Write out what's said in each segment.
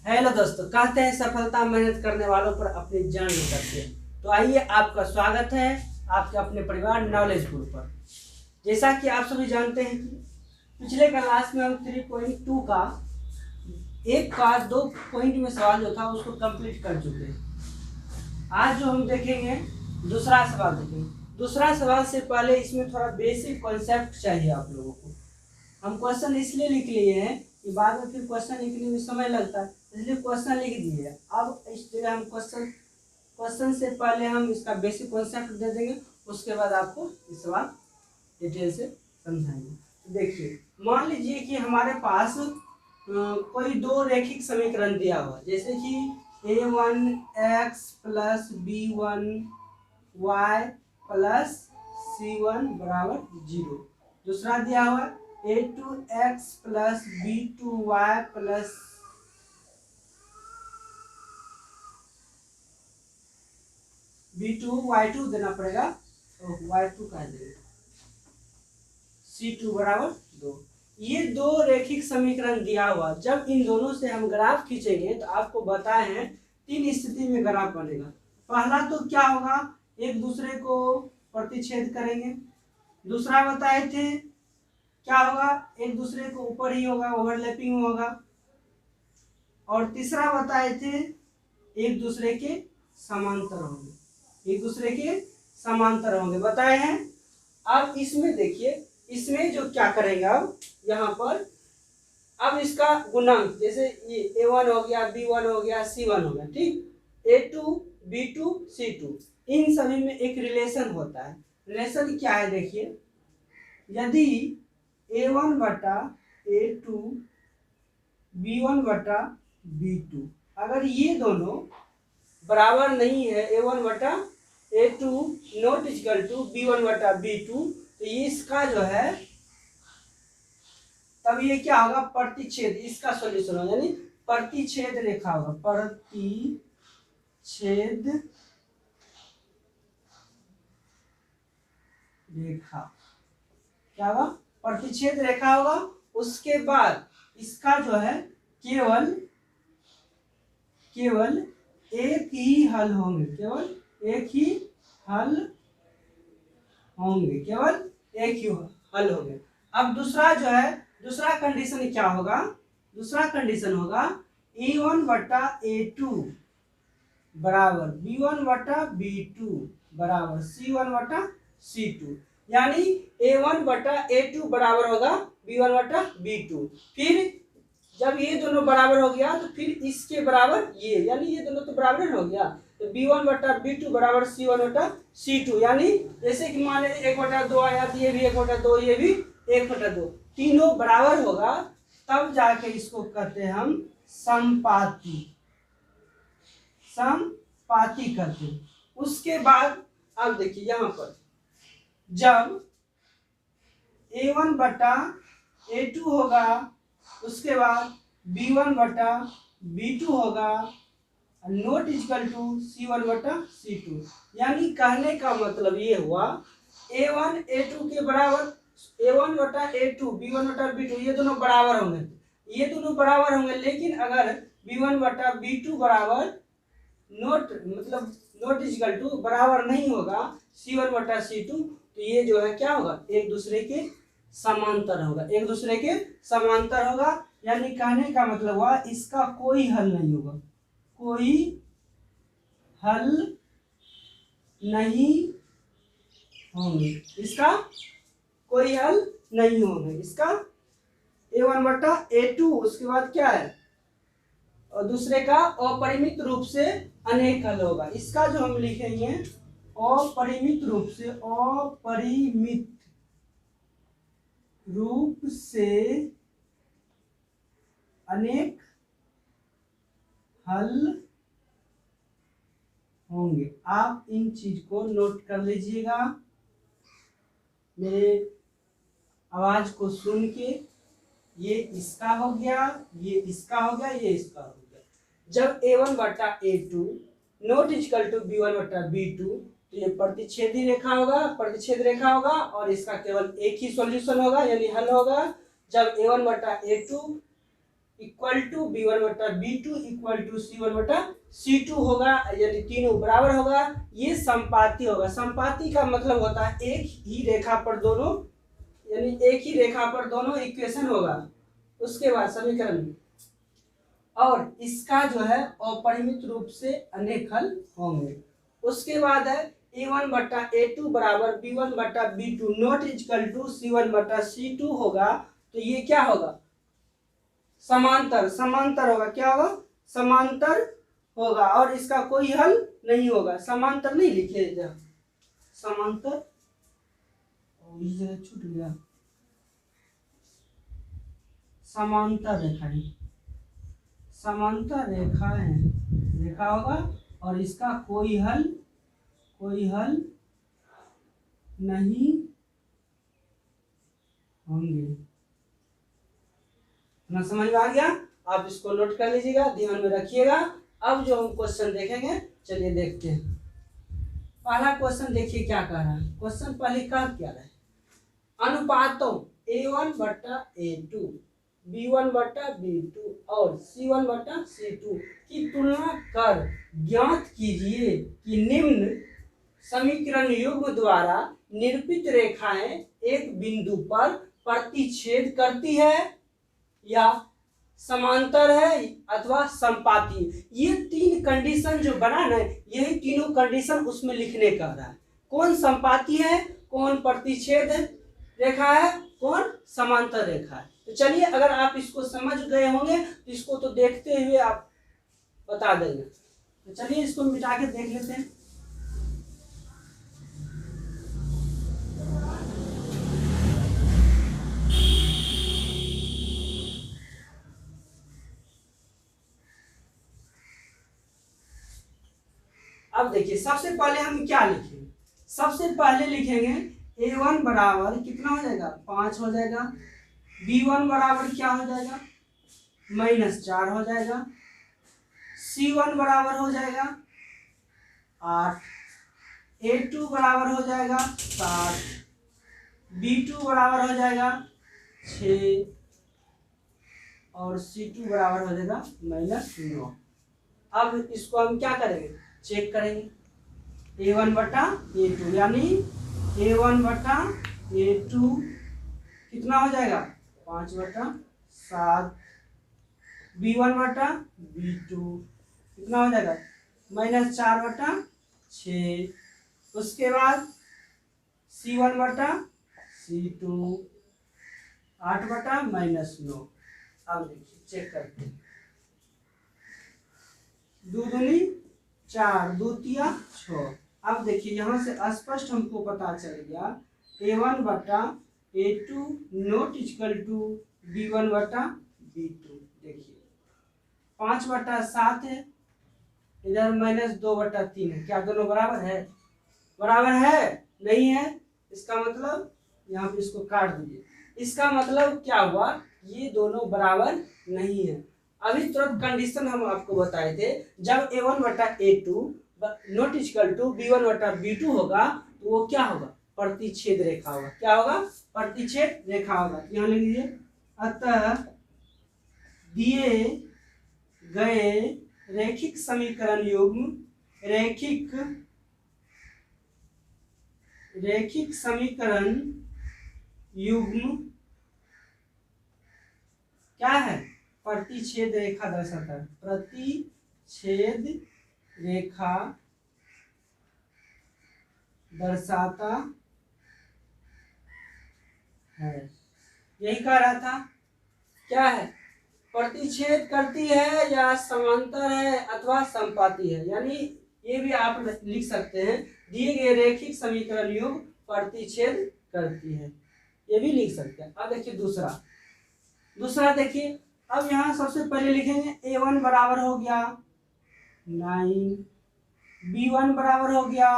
Hello दोस्तों, कहते हैं सफलता मेहनत करने वालों पर अपनी जान उतरती है। तो आइए, आपका स्वागत है आपके अपने परिवार नॉलेज गुरु पर। जैसा कि आप सभी जानते हैं कि पिछले क्लास में हम 3.2 का एक का 2 पॉइंट में सवाल जो था उसको कंप्लीट कर चुके हैं। आज जो हम देखेंगे दूसरा सवाल देखेंगे। दूसरा सवाल से पहले इसमें थोड़ा बेसिक कॉन्सेप्ट चाहिए आप लोगों को। हम क्वेश्चन इसलिए लिख लिए हैं कि बाद में फिर क्वेश्चन लिखने में समय लगता है, इसलिए क्वेश्चन लिख दिए। अब इस जगह हम क्वेश्चन से पहले हम इसका बेसिक कॉन्सेप्ट दे देंगे, उसके बाद आपको इस सवाल डिटेल से समझाएंगे। तो देखिए, मान लीजिए कि हमारे पास कोई दो रैखिक समीकरण दिया हुआ, जैसे कि a1x plus b1y plus c1 बराबर 0। दूसरा दिया हुआ a2x plus b2y plus b2y2 देना पड़ेगा, तो y2 का देगा c2 बराबर 2। ये दो रैखिक समीकरण दिया हुआ, जब इन दोनों से हम ग्राफ खींचेंगे तो आपको बताए हैं 3 स्थिति में ग्राफ बनेगा। पहला तो क्या होगा, एक दूसरे को प्रतिच्छेद करेंगे। दूसरा बताए थे क्या होगा, एक दूसरे को ऊपर ही होगा, ओवरलैपिंग होगा। और तीसरा बताए थे एक दूसरे के समांतर होंगे, एक दूसरे के समांतर होंगे बताए हैं। अब इसमें देखिए, इसमें जो क्या करेंगे, अब यहाँ पर अब इसका गुणांक, जैसे ये a1 हो गया, b1 हो गया, c1 हो गया, ठीक। a2 b2 c2, इन सभी में एक रिलेशन होता है। रिलेशन क्या है देखिए, यदि a1 बटा a2 b1 बटा b2, अगर ये दोनों बराबर नहीं है, a1 बटा a2 not equal to b1 बटा b2, तो ये इसका जो है, तब ये क्या होगा, प्रतिच्छेद, इसका सॉल्यूशन होगा, यानी प्रतिच्छेद रेखा होगा। प्रतिच्छेद रेखा क्या होगा, प्रतिच्छेद रेखा होगा। उसके बाद इसका जो है केवल एक ही हल होंगे, केवल एक ही हल होंगे, केवल एक ही हल होंगे। अब दूसरा जो है, दूसरा कंडीशन क्या होगा, दूसरा कंडीशन होगा a1 बटा a2 बराबर b1 बटा b2 बराबर c1 बटा c2, यानी a1 बटा a2 बराबर होगा b1 बटा b2। फिर जब ये दोनों बराबर हो गया तो फिर इसके बराबर ये, यानी ये दोनों तो बराबर हो गया, तो b1 बटा b2 बराबर c1 बटा c2, यानी जैसे कि मान लीजिए 1/2 आया तो ये भी 1/2, ये भी 1/2, तीनों बराबर होगा, तब जाके इसको कहते हैं हम समपाती, समपाती कहते हैं। उसके बाद अब देखिए यहाँ पर, जब a1 बटा a2 होगा, उसके बाद b1 बटा b2 होगा, नोट इक्वल टू c1 बटा c2, यानी कहने का मतलब ये हुआ a1 a2 के बराबर, a1 बटा a2 b1 बटा b2 ये दोनों बराबर होंगे, ये दोनों बराबर होंगे। लेकिन अगर b1 बटा b2 बराबर नोट इक्वल टू बराबर नहीं होगा c1 बटा c2, तो ये जो है क्या होगा, एक दूसरे के समांतर होगा, एक दूसरे के समांतर होगा। यानी कहने का मतलब हुआ इसका कोई हल नहीं होगा, कोई हल नहीं होंगे, इसका कोई हल नहीं होंगे। इसका a1 बटा a2, उसके बाद क्या है, और दूसरे का अपरिमित रूप से अनेक हल होगा। इसका जो हम लिखेंगे अपरिमित रूप से, अपरिमित रूप से अनेक हल होंगे। आप इन चीज को नोट कर लीजिएगा, मेरे आवाज को सुन के। ये इसका हो गया, ये इसका हो गया, ये इसका हो गया। जब a1 बटा a2 note equal to b1 बटा b2, तो ये प्रतिच्छेदी रेखा होगा, प्रतिच्छेद रेखा होगा, और इसका केवल एक ही सॉल्यूशन होगा, यानी हल होगा। जब a1 बटा a2 इक्वल टू B1 बटा B2 इक्वल टू C1 बटा C2 होगा, यानी तीनों बराबर होगा। ये संपाती होगा। संपाती का मतलब होता है एक ही रेखा पर दोनों, यानी एक ही रेखा पर दोनों इक्वेशन होगा, उसके बाद समीकरण, और इसका जो है अपरिमित रूप से अनेक हल होंगे। उसके बाद है A1 बटा A2 बराबर B1 बटा B2 not equal to C1 बटा C2 होगा। तो ये क्या होगा? समांतर, समांतर होगा। क्या होगा? समांतर होगा, और इसका कोई हल नहीं होगा। समांतर नहीं लिखे जा, समांतर इस जगह छूट गया, समांतर रेखाएं, समांतर रेखाएं रेखा होगा, और इसका कोई हल नहीं होंगे। ना समझ में आ गया? आप इसको नोट कर लीजिएगा, ध्यान में रखिएगा। अब जो हम क्वेश्चन देखेंगे, चलिए देखते हैं। पहला क्वेश्चन देखिए क्या कह रहा है। क्वेश्चन पहले कह क्या रहा है? अनुपातों A1 बटा A2, B1 बटा B2 और C1 बटा C2 की तुलना कर ज्ञात कीजिए कि निम्न समीकरण युग्म द्वारा निरूपित रेखाएं एक बिंदु पर प्रतिच्छेद करती है या समांतर है अथवा संपाती। ये तीन कंडीशन जो बना ना, यही तीनों कंडीशन उसमें लिखने का रहा है। कौन संपाती है, कौन प्रतिच्छेद रेखा है, कौन समांतर रेखा है। तो चलिए, अगर आप इसको समझ गए होंगे तो इसको तो देखते हुए आप बता देंगे। तो चलिए इसको मिटा के देख लेते हैं। अब देखिए, सबसे पहले हम क्या लिखेंगे? सबसे पहले लिखेंगे A1 बराबर कितना हो जाएगा? 5 हो जाएगा। B1 बराबर क्या हो जाएगा? -4 हो जाएगा। C1 बराबर हो जाएगा 8। A2 बराबर हो जाएगा 7। B2 बराबर हो जाएगा 6 और C2 बराबर हो जाएगा -9। अब इसको हम क्या करेंगे? चेक करेंगे। A1 बटा A2, यानी A1 बटा A2 कितना हो जाएगा? 5 बटा 7। B1 बटा B2 कितना हो जाएगा? -4 बटा 6। उसके बाद C1 बटा C2 8 बटा -9। अब देखिए चेक करते हैं। 2 दूनी 4, 2 तिया 6। अब देखिए यहाँ से स्पष्ट हमको पता चल गया A1 बटा A2 not equal to B1 बटा B2। देखिए 5 बटा 7 है, इधर -2 बटा 3 है। क्या दोनों बराबर है? बराबर है? नहीं है। इसका मतलब यहाँ पे इसको काट दीजिए। इसका मतलब क्या हुआ? ये दोनों बराबर नहीं है। अभी तुरंत कंडीशन हम आपको बताए थे, जब A1 बटा A2 not equal to B1 बटा B2 होगा तो वो क्या होगा? प्रतिच्छेद रेखा होगा। क्या होगा? प्रतिच्छेद रेखा होगा। यहाँ लिख लीजिए, अतः दिए गए रैखिक समीकरण युग्म रैखिक समीकरण युग्म क्या है? प्रतिच्छेद रेखा दर्शाता है। प्रतिच्छेद रेखा दर्शाता है। यही कह रहा था। क्या है? प्रतिच्छेद करती है या समांतर है अथवा संपाती है। यानी ये भी आप लिख सकते हैं, दिए गए रैखिक समीकरण युग्म प्रतिच्छेद करती है, ये भी लिख सकते हैं। अब देखिए दूसरा देखिए। अब यहाँ सबसे पहले लिखेंगे A1 बराबर हो गया 9, B1 बराबर हो गया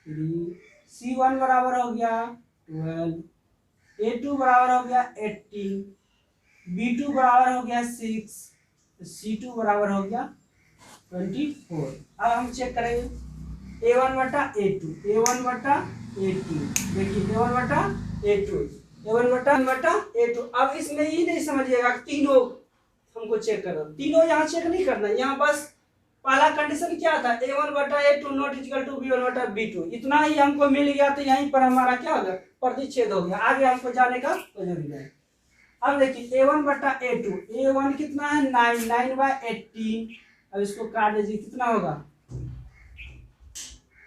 3, C1 बराबर हो गया 12, A2 बराबर हो गया 18, B2 बराबर हो गया 6, C2 बराबर हो गया 24। अब हम चेक करेंगे A1 बटा A2, A1 बटा A2। देखिए A1 बटा A2, A1 बटा A2। अब इसमें ये नहीं समझिएगा तीनों हमको चेक करना, तीनों यहाँ चेक नहीं करना, यहाँ बस पहला कंडीशन क्या था, a1/a2 not equal to b1/b2, इतना ही हमको मिल गया तो यहीं पर हमारा क्या हो गया, प्रतिच्छेद हो गया, आगे हमको जाने का कोई जरूरी नहीं। अब देखिए a1/a2, a1 कितना है 9, 9/18, अब इसको काट दीजिए कितना होगा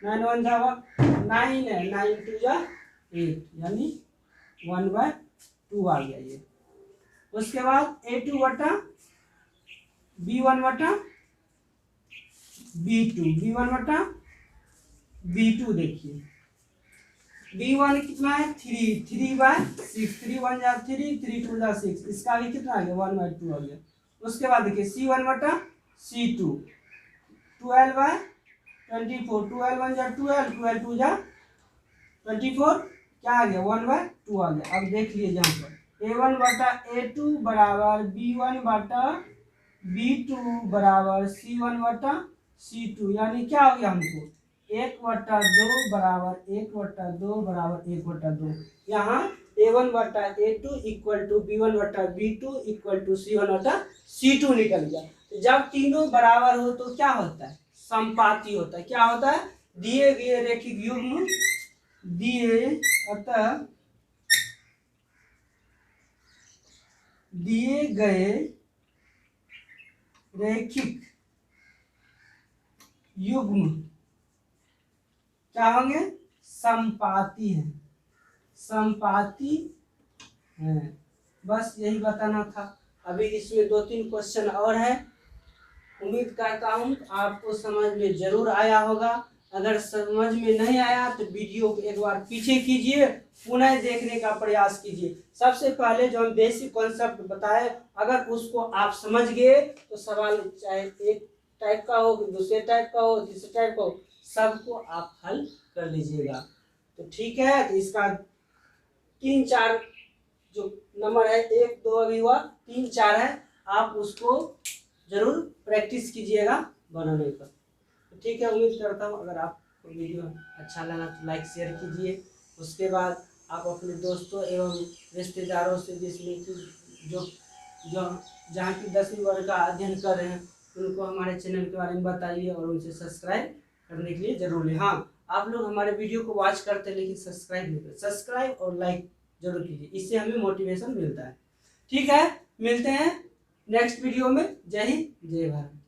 9 1 जावा 9 है, 9 2 जा 8 यानी 1/2 आ गया ये। उसके बाद b1/b2 देखिए b1 कितना है 3, 3/6, 3 1 जा 3, 3 2 जा 6, इसका भी कितना आ गया 1/2 आ गया। उसके बाद देखिए c1/c2 12/24, 12 1 जा 12, 12 2 जा 24, क्या आ गया 1/2 आ गया। अब देख लीजिए यहाँ पर a1/a2 बराबर b1/b2 बराबर c1/c2, यानी क्या हो गया हमको 1/2 बराबर 1/2 बराबर 1/2, यहाँ a1/a2 equal to b1/b2 equal to c1/c2 निकल गया। तो जब तीनों बराबर हो तो क्या होता है, समपाती होता है। क्या होता है, दिए गए रैखिक युग्म दिए गए रैखिक युग्म क्या होंगे, समपाती है, समपाती है। बस यही बताना था। अभी इसमें 2-3 क्वेश्चन और है, उम्मीद करता हूँ आपको समझ में जरूर आया होगा। अगर समझ में नहीं आया तो वीडियो को एक बार पीछे कीजिए, पुनः देखने का प्रयास कीजिए। सबसे पहले जो हम बेसिक कॉन्सेप्ट बताए, अगर उसको आप समझ गए तो सवाल चाहे एक टाइप का हो, दूसरे टाइप का हो, तीसरे टाइप का हो, सबको आप हल कर लीजिएगा। तो ठीक है, तो इसका 3-4 जो नंबर है, 1 2 अभी हुआ, 3-4 है, आप उसको जरूर प्रैक्टिस कीजिएगा बनाने का। तो ठीक है, उम्मीद करता हूँ अगर आपको वीडियो अच्छा लगा तो लाइक शेयर कीजिए। उसके बाद आप अपने दोस्तों एवं रिश्तेदारों से, जिसमें कि जो जहाँ की 10वीं वर्ग का अध्ययन कर रहे हैं, उनको हमारे चैनल के बारे में बताइए और उनसे सब्सक्राइब करने के लिए जरूर है। हाँ, आप लोग हमारे वीडियो को वॉच करते हैं लेकिन सब्सक्राइब नहीं करते, सब्सक्राइब और लाइक जरूर कीजिए, इससे हमें मोटिवेशन मिलता है। ठीक है, मिलते हैं नेक्स्ट वीडियो में। जय हिंद, जय भारत।